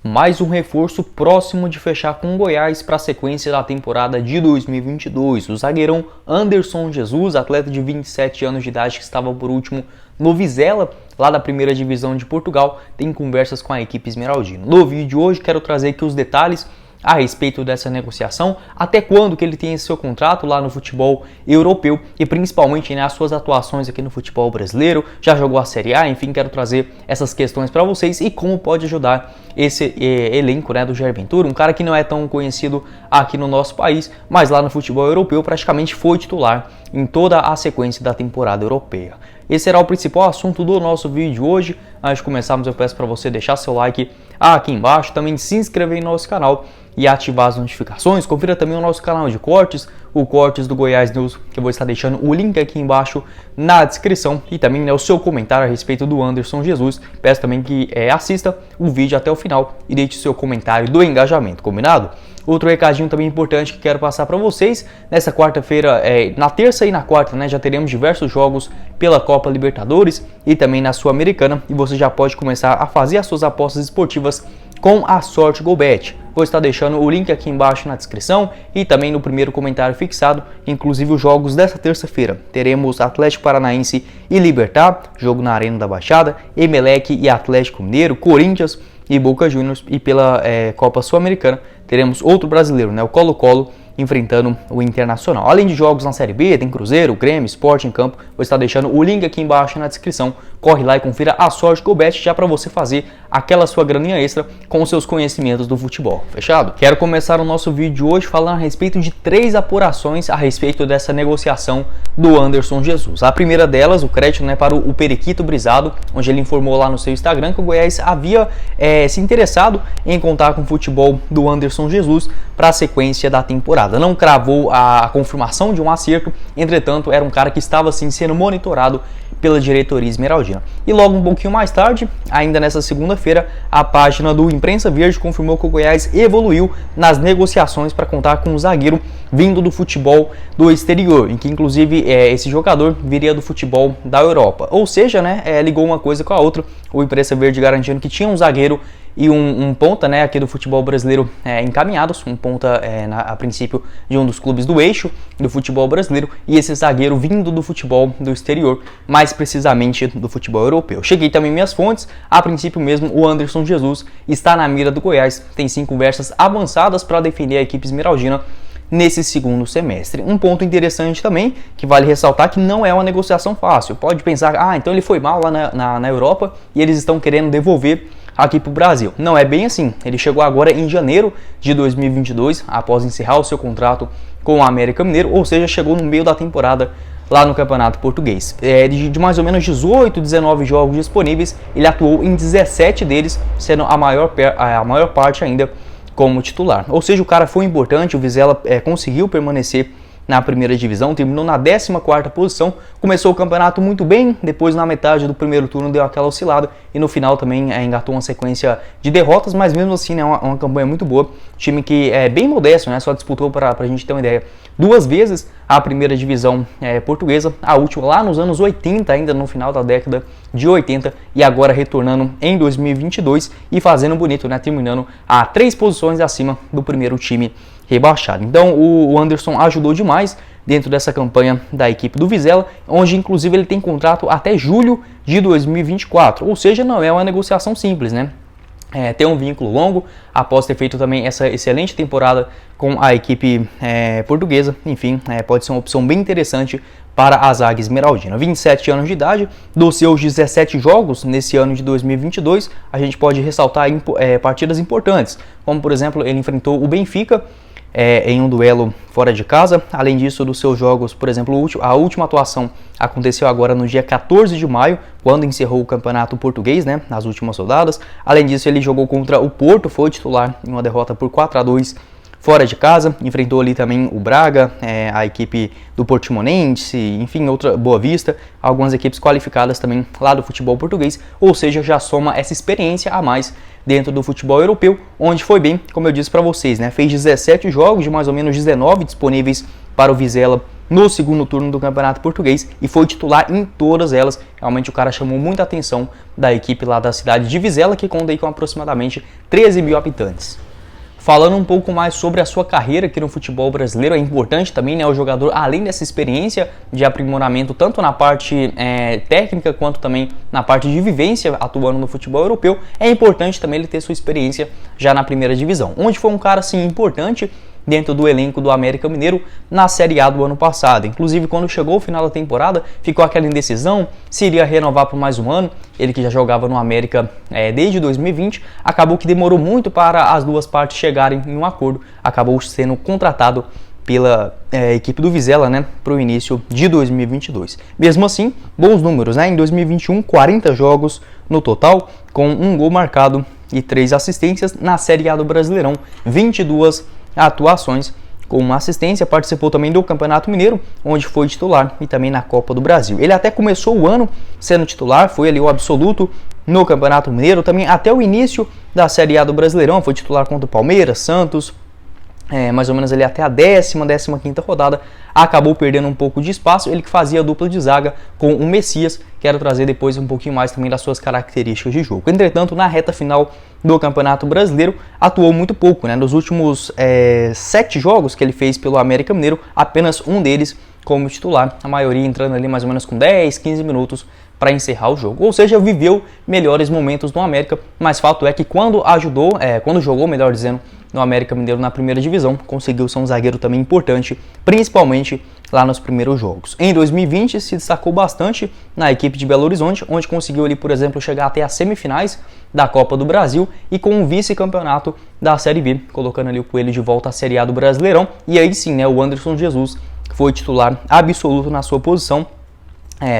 Mais um reforço próximo de fechar com o Goiás para a sequência da temporada de 2022. O zagueirão Anderson Jesus, atleta de 27 anos de idade que estava por último no Vizela, lá da primeira divisão de Portugal, tem conversas com a equipe esmeraldina. No vídeo de hoje quero trazer aqui os detalhes a respeito dessa negociação, até quando que ele tem esse seu contrato lá no futebol europeu e principalmente as suas atuações aqui no futebol brasileiro, já jogou a Série A, enfim, quero trazer essas questões para vocês e como pode ajudar esse elenco do Jair Ventura, um cara que não é tão conhecido aqui no nosso país, mas lá no futebol europeu praticamente foi titular em toda a sequência da temporada europeia. Esse será o principal assunto do nosso vídeo de hoje. Antes de começarmos, eu peço para você deixar seu like aqui embaixo, também se inscrever no nosso canal e ativar as notificações. Confira também o nosso canal de cortes, o Cortes do Goiás News, que eu vou estar deixando o link aqui embaixo na descrição, e também o seu comentário a respeito do Anderson Jesus. Peço também que assista o vídeo até o final e deixe o seu comentário do engajamento, combinado? Outro recadinho também importante que quero passar para vocês, nessa quarta-feira, na terça e na quarta, já teremos diversos jogos pela Copa Libertadores e também na Sul-Americana, e você já pode começar a fazer as suas apostas esportivas com a Sorte GoBet. Vou estar deixando o link aqui embaixo na descrição e também no primeiro comentário fixado, inclusive os jogos dessa terça-feira. Teremos Atlético Paranaense e Libertad, jogo na Arena da Baixada, Emelec e Atlético Mineiro, Corinthians e Boca Juniors, e pela Copa Sul-Americana teremos outro brasileiro, o Colo-Colo, enfrentando o Internacional. Além de jogos na Série B, tem Cruzeiro, Grêmio, Sport em campo. Vou estar deixando o link aqui embaixo na descrição. Corre lá e confira a Sorte GoBet já para você fazer aquela sua graninha extra com os seus conhecimentos do futebol. Fechado? Quero começar o nosso vídeo de hoje falando a respeito de 3 apurações a respeito dessa negociação do Anderson Jesus. A primeira delas, o crédito para o Periquito Brisado, onde ele informou lá no seu Instagram que o Goiás havia se interessado em contar com o futebol do Anderson Jesus para a sequência da temporada. Não cravou a confirmação de um acerto, entretanto era um cara que estava sim sendo monitorado pela diretoria esmeraldina. E logo um pouquinho mais tarde, ainda nessa segunda-feira, a página do Imprensa Verde confirmou que o Goiás evoluiu nas negociações para contar com um zagueiro vindo do futebol do exterior, em que inclusive esse jogador viria do futebol da Europa. Ou seja, ligou uma coisa com a outra, o Imprensa Verde garantindo que tinha um zagueiro e um ponta aqui do futebol brasileiro encaminhados, um ponta a princípio de um dos clubes do eixo do futebol brasileiro, e esse zagueiro vindo do futebol do exterior, mais precisamente do futebol europeu. Cheguei também minhas fontes, a princípio mesmo o Anderson Jesus está na mira do Goiás, tem sim conversas avançadas para defender a equipe esmeraldina nesse segundo semestre. Um ponto interessante também, que vale ressaltar, que não é uma negociação fácil. Pode pensar, então ele foi mal lá na Europa e eles estão querendo devolver aqui para o Brasil. Não é bem assim. Ele chegou agora em janeiro de 2022, após encerrar o seu contrato com o América Mineiro, ou seja, chegou no meio da temporada lá no Campeonato Português. De mais ou menos 18, 19 jogos disponíveis, ele atuou em 17 deles, sendo a maior parte ainda como titular. Ou seja, o cara foi importante, o Vizela conseguiu permanecer na primeira divisão, terminou na 14ª posição, começou o campeonato muito bem, depois na metade do primeiro turno deu aquela oscilada e no final também engatou uma sequência de derrotas, mas mesmo assim é uma campanha muito boa, time que é bem modesto, só disputou, para a gente ter uma ideia, 2 vezes a primeira divisão portuguesa, a última lá nos anos 80, ainda no final da década de 80, e agora retornando em 2022 e fazendo bonito, terminando a 3 posições acima do primeiro time rebaixado. Então o Anderson ajudou demais dentro dessa campanha da equipe do Vizela, onde inclusive ele tem contrato até julho de 2024, ou seja, não é uma negociação simples, tem um vínculo longo, após ter feito também essa excelente temporada com a equipe portuguesa. Enfim, pode ser uma opção bem interessante para a zaga esmeraldina. 27 anos de idade, dos seus 17 jogos nesse ano de 2022, a gente pode ressaltar partidas importantes, como por exemplo, ele enfrentou o Benfica em um duelo fora de casa. Além disso, dos seus jogos, por exemplo, a última atuação aconteceu agora no dia 14 de maio, quando encerrou o Campeonato Português, nas últimas rodadas. Além disso, ele jogou contra o Porto, foi titular em uma derrota por 4-2 fora de casa, enfrentou ali também o Braga, a equipe do Portimonense, enfim, outra Boa Vista, algumas equipes qualificadas também lá do futebol português, ou seja, já soma essa experiência a mais dentro do futebol europeu, onde foi bem, como eu disse para vocês, fez 17 jogos de mais ou menos 19 disponíveis para o Vizela no segundo turno do Campeonato Português e foi titular em todas elas. Realmente o cara chamou muita atenção da equipe lá da cidade de Vizela, que conta aí com aproximadamente 13 mil habitantes. Falando um pouco mais sobre a sua carreira aqui no futebol brasileiro, é importante também, né, o jogador, além dessa experiência de aprimoramento tanto na parte técnica quanto também na parte de vivência atuando no futebol europeu, é importante também ele ter sua experiência já na primeira divisão, onde foi um cara assim importante dentro do elenco do América Mineiro na Série A do ano passado. Inclusive, quando chegou o final da temporada, ficou aquela indecisão se iria renovar por mais um ano. Ele que já jogava no América desde 2020, acabou que demorou muito para as duas partes chegarem em um acordo, acabou sendo contratado pela equipe do Vizela, né, para o início de 2022. Mesmo assim, bons números, né? Em 2021, 40 jogos no total, com 1 gol marcado e 3 assistências. Na Série A do Brasileirão, 22 atuações com uma assistência, participou também do Campeonato Mineiro, onde foi titular, e também na Copa do Brasil. Ele até começou o ano sendo titular, foi ali o absoluto no Campeonato Mineiro, também até o início da Série A do Brasileirão, foi titular contra o Palmeiras, Santos, mais ou menos ali até a 15ª rodada, acabou perdendo um pouco de espaço, ele que fazia a dupla de zaga com o Messias. Quero trazer depois um pouquinho mais também das suas características de jogo. Entretanto, na reta final do Campeonato Brasileiro, atuou muito pouco, né? Nos últimos 7 jogos que ele fez pelo América Mineiro, apenas um deles como titular, a maioria entrando ali mais ou menos com 10, 15 minutos para encerrar o jogo. Ou seja, viveu melhores momentos no América, mas fato é que quando jogou, melhor dizendo, no América Mineiro na primeira divisão, conseguiu ser um zagueiro também importante, principalmente lá nos primeiros jogos. Em 2020 se destacou bastante na equipe de Belo Horizonte, onde conseguiu ali, por exemplo, chegar até as semifinais da Copa do Brasil e com um vice-campeonato da Série B, colocando ali o Coelho de volta à Série A do Brasileirão. E aí sim, né, o Anderson Jesus foi titular absoluto na sua posição,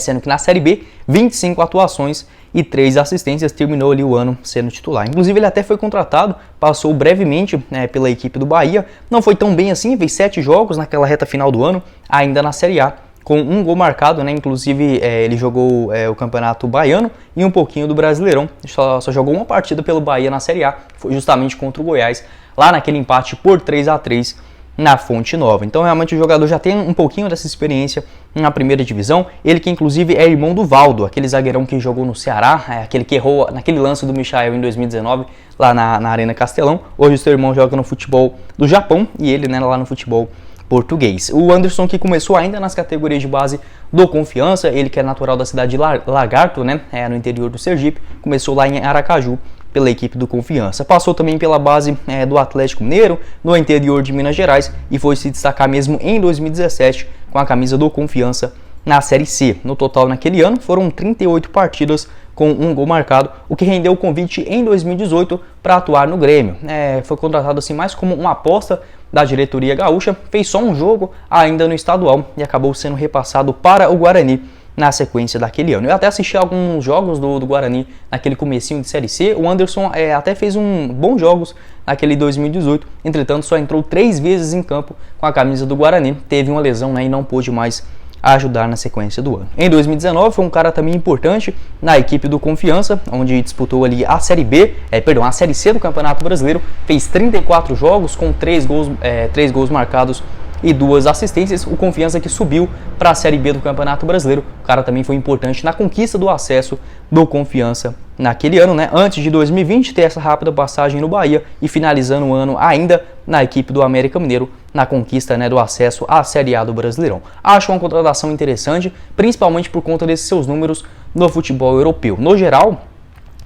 sendo que na Série B, 25 atuações e 3 assistências, terminou ali o ano sendo titular. Inclusive ele até foi contratado, passou brevemente pela equipe do Bahia, não foi tão bem assim, fez 7 jogos naquela reta final do ano, ainda na Série A, com 1 gol marcado, né? Inclusive ele jogou o Campeonato Baiano e um pouquinho do Brasileirão, só jogou uma partida pelo Bahia na Série A, foi justamente contra o Goiás, lá naquele empate por 3-3, na Fonte Nova. Então realmente o jogador já tem um pouquinho dessa experiência na primeira divisão, ele que inclusive é irmão do Valdo, aquele zagueirão que jogou no Ceará, aquele que errou naquele lance do Michael em 2019, lá na Arena Castelão. Hoje o seu irmão joga no futebol do Japão e ele, né, lá no futebol português. O Anderson, que começou ainda nas categorias de base do Confiança, ele que é natural da cidade de Lagarto, né, no interior do Sergipe, começou lá em Aracaju pela equipe do Confiança. Passou também pela base do Atlético Mineiro, no interior de Minas Gerais, e foi se destacar mesmo em 2017 com a camisa do Confiança na Série C. No total, naquele ano, foram 38 partidas com 1 gol marcado, o que rendeu o convite em 2018 para atuar no Grêmio. Foi contratado assim mais como uma aposta da diretoria gaúcha, fez só um jogo ainda no estadual e acabou sendo repassado para o Guarani na sequência daquele ano. Eu até assisti alguns jogos do Guarani naquele comecinho de Série C. O Anderson até fez bons jogos naquele 2018, entretanto só entrou 3 vezes em campo com a camisa do Guarani, teve uma lesão, né, e não pôde mais ajudar na sequência do ano. Em 2019 foi um cara também importante na equipe do Confiança, onde disputou ali a Série a Série C do Campeonato Brasileiro, fez 34 jogos com 3 gols marcados e 2 assistências. O Confiança que subiu para a Série B do Campeonato Brasileiro. O cara também foi importante na conquista do acesso do Confiança naquele ano, né? Antes de 2020 ter essa rápida passagem no Bahia e finalizando o ano ainda na equipe do América Mineiro na conquista, né, do acesso à Série A do Brasileirão. Acho uma contratação interessante, principalmente por conta desses seus números no futebol europeu. No geral,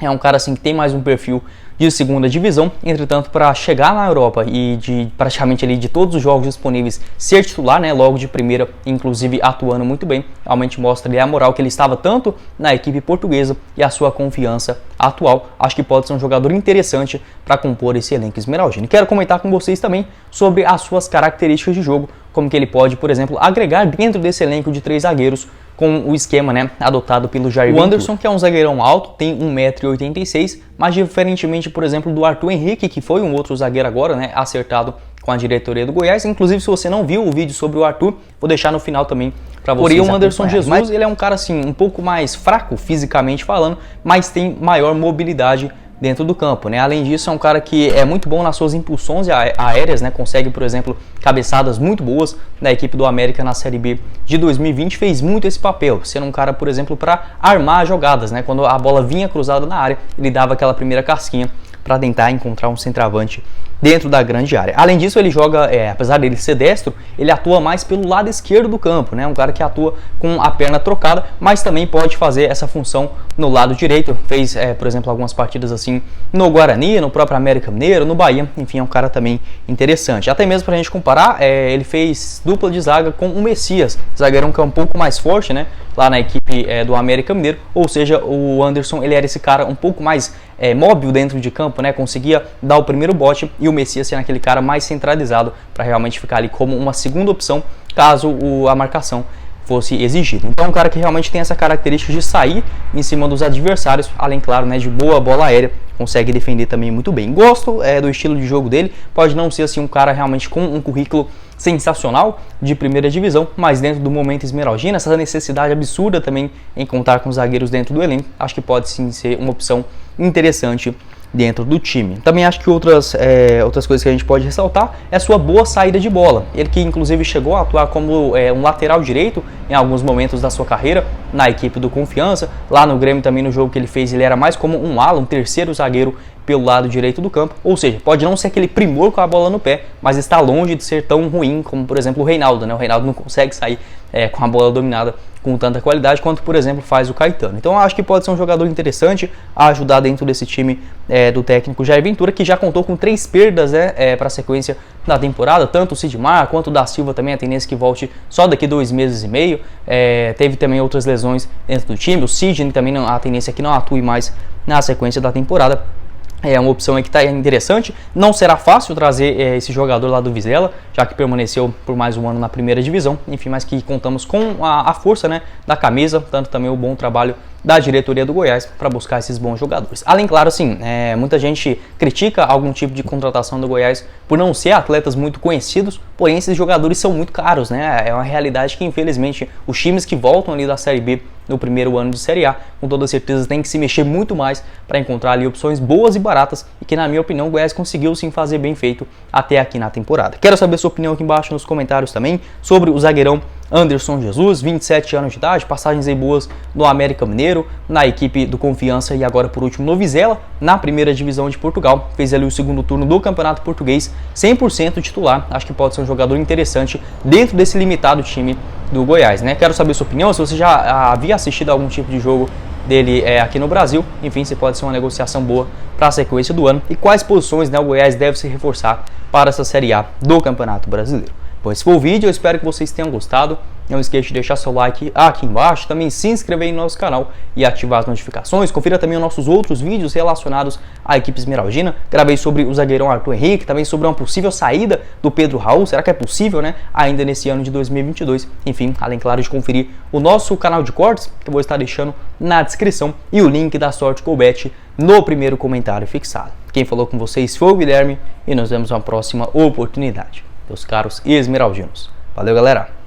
é um cara assim que tem mais um perfil de segunda divisão, entretanto, para chegar na Europa e de praticamente ali de todos os jogos disponíveis ser titular, né, logo de primeira, inclusive atuando muito bem, realmente mostra ali a moral que ele estava tanto na equipe portuguesa e a sua confiança atual. Acho que pode ser um jogador interessante para compor esse elenco esmeraldino. Quero comentar com vocês também sobre as suas características de jogo, como que ele pode, por exemplo, agregar dentro desse elenco de 3 zagueiros com o esquema, né, adotado pelo Jair Ventura. O Anderson, que é um zagueirão alto, tem 1,86 m, mas diferentemente, por exemplo, do Arthur Henrique, que foi um outro zagueiro agora, né, acertado com a diretoria do Goiás. Inclusive, se você não viu o vídeo sobre o Arthur, vou deixar no final também para vocês. Porém, o Anderson Jesus, ele é um cara assim, um pouco mais fraco fisicamente falando, mas tem maior mobilidade dentro do campo, né? Além disso, é um cara que é muito bom nas suas impulsões aéreas, né? Consegue, por exemplo, cabeçadas muito boas. Na equipe do América na Série B de 2020 fez muito esse papel, sendo um cara, por exemplo, para armar jogadas, né? Quando a bola vinha cruzada na área, ele dava aquela primeira casquinha para tentar encontrar um centroavante dentro da grande área. Além disso, ele joga, apesar dele ser destro, ele atua mais pelo lado esquerdo do campo, né? Um cara que atua com a perna trocada, mas também pode fazer essa função no lado direito. Fez, por exemplo, algumas partidas assim no Guarani, no próprio América Mineiro, no Bahia. Enfim, é um cara também interessante. Até mesmo para a gente comparar, ele fez dupla de zaga com o Messias, zagueirão que é um pouco mais forte, né? Lá na equipe do América Mineiro, ou seja, o Anderson ele era esse cara um pouco mais móvel dentro de campo, né? Conseguia dar o primeiro bote, e o Messias sendo aquele cara mais centralizado para realmente ficar ali como uma segunda opção caso a marcação fosse exigida. Então é um cara que realmente tem essa característica de sair em cima dos adversários, além, claro, né, de boa bola aérea, consegue defender também muito bem. Gosto do estilo de jogo dele, pode não ser assim um cara realmente com um currículo sensacional de primeira divisão, mas dentro do momento esmeraldino, essa necessidade absurda também em contar com zagueiros dentro do elenco, acho que pode sim ser uma opção interessante dentro do time. Também acho que outras coisas que a gente pode ressaltar é a sua boa saída de bola. Ele que inclusive chegou a atuar como um lateral direito em alguns momentos da sua carreira na equipe do Confiança. Lá no Grêmio também, no jogo que ele fez, ele era mais como um ala, um terceiro zagueiro pelo lado direito do campo, ou seja, pode não ser aquele primor com a bola no pé, mas está longe de ser tão ruim como, por exemplo, o Reinaldo, né? O Reinaldo não consegue sair com a bola dominada com tanta qualidade quanto, por exemplo, faz o Caetano. Então eu acho que pode ser um jogador interessante a ajudar dentro desse time do técnico Jair Ventura, que já contou com 3 perdas para a sequência da temporada, tanto o Sidmar quanto o da Silva também, a tendência que volte só daqui 2 meses e meio. Teve também outras lesões dentro do time, o Sidney também a tendência é que não atue mais na sequência da temporada. É uma opção aí que está interessante. Não será fácil trazer esse jogador lá do Vizela, já que permaneceu por mais um ano na primeira divisão. Enfim, mas que contamos com a força, né, da camisa, tanto também o bom trabalho da diretoria do Goiás para buscar esses bons jogadores. Além, claro, assim, muita gente critica algum tipo de contratação do Goiás por não ser atletas muito conhecidos, porém esses jogadores são muito caros, né? É uma realidade que, infelizmente, os times que voltam ali da Série B no primeiro ano de Série A, com toda certeza tem que se mexer muito mais para encontrar ali opções boas e baratas, e que, na minha opinião, o Goiás conseguiu sim fazer bem feito até aqui na temporada. Quero saber sua opinião aqui embaixo nos comentários também sobre o zagueirão Anderson Jesus, 27 anos de idade, passagens aí boas no América Mineiro, na equipe do Confiança e agora por último no Vizela, na primeira divisão de Portugal. Fez ali o segundo turno do Campeonato Português, 100% titular. Acho que pode ser um jogador interessante dentro desse limitado time do Goiás, né? Quero saber sua opinião, se você já havia assistido algum tipo de jogo dele aqui no Brasil. Enfim, se pode ser uma negociação boa para a sequência do ano, e quais posições, né, o Goiás deve se reforçar para essa Série A do Campeonato Brasileiro. Bom, esse foi o vídeo, eu espero que vocês tenham gostado. Não esqueça de deixar seu like aqui embaixo, também se inscrever no nosso canal e ativar as notificações. Confira também os nossos outros vídeos relacionados à equipe esmeraldina. Gravei sobre o zagueirão Arthur Henrique, também sobre uma possível saída do Pedro Raul. Será que é possível, né? Ainda nesse ano de 2022. Enfim, além, claro, de conferir o nosso canal de cortes, que eu vou estar deixando na descrição, e o link da Sorte Colbet no primeiro comentário fixado. Quem falou com vocês foi o Guilherme, e nos vemos na próxima oportunidade, meus caros esmeraldinos. Valeu, galera!